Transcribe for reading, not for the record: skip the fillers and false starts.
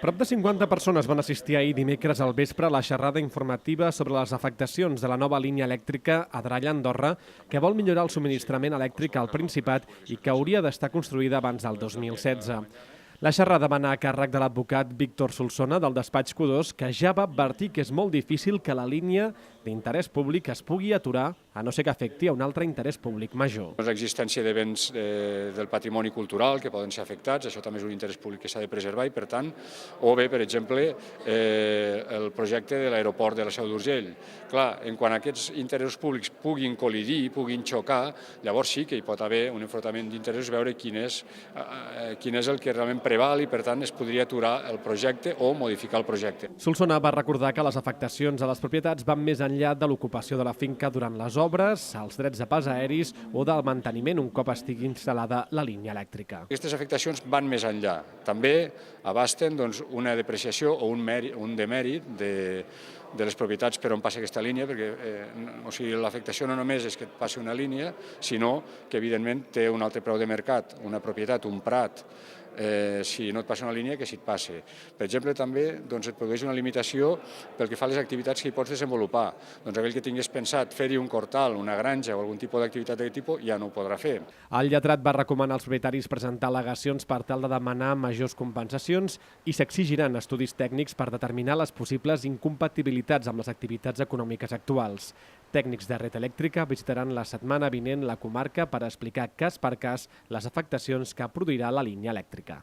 Prop de 50 persones van assistir ahir dimecres al vespre a la xerrada informativa sobre les afectacions de la nova línia elèctrica Adrall-Andorra, que vol millorar el subministrament elèctric al Principat i que hauria d'estar construïda abans del 2016. La xerrada va anar a càrrec de l'advocat Víctor Solsona, del despatx Q2, que ja va advertir que és molt difícil que la línia d'interès públic es pugui aturar, a no ser que afecti a un altre interès públic major. L'existència de béns del patrimoni cultural que poden ser afectats, això també és un interès públic que s'ha de preservar i, per tant, o bé, per exemple, el projecte de l'aeroport de la Seu d'Urgell. Clar, en quan aquests interessos públics puguin col·lidir, puguin xocar, llavors sí que hi pot haver un enfrontament d'interessos, veure quin és el que realment preval i, per tant, es podria aturar el projecte o modificar el projecte. Solsona va recordar que les afectacions a les propietats van més enllà de l'ocupació de la finca durant les obres, els drets de pas aeris o del manteniment un cop estigui instal·lada la línia elèctrica. Aquestes afectacions van més enllà. També abasten una depreciació o un demèrit de les propietats per on passa aquesta línia, perquè l'afectació no només és que et passi una línia, sinó que, evidentment, té un altre preu de mercat, una propietat, un prat, si no et passa una línia, que si et passe. Per exemple, també et produeix una limitació pel que fa a les activitats que hi pots desenvolupar. Aquell que tingués pensat fer-hi un cortal, una granja o algun tipus d'activitat d'aquest tipus, ja no ho podrà fer. El lletrat va recomanar als propietaris presentar al·legacions per tal de demanar majors compensacions i s'exigiran estudis tècnics per determinar les possibles incompatibilitats amb les activitats econòmiques actuals. Tècnics de Red Elèctrica visitaran la setmana vinent la comarca per explicar cas per cas les afectacions que produirà la línia elèctrica.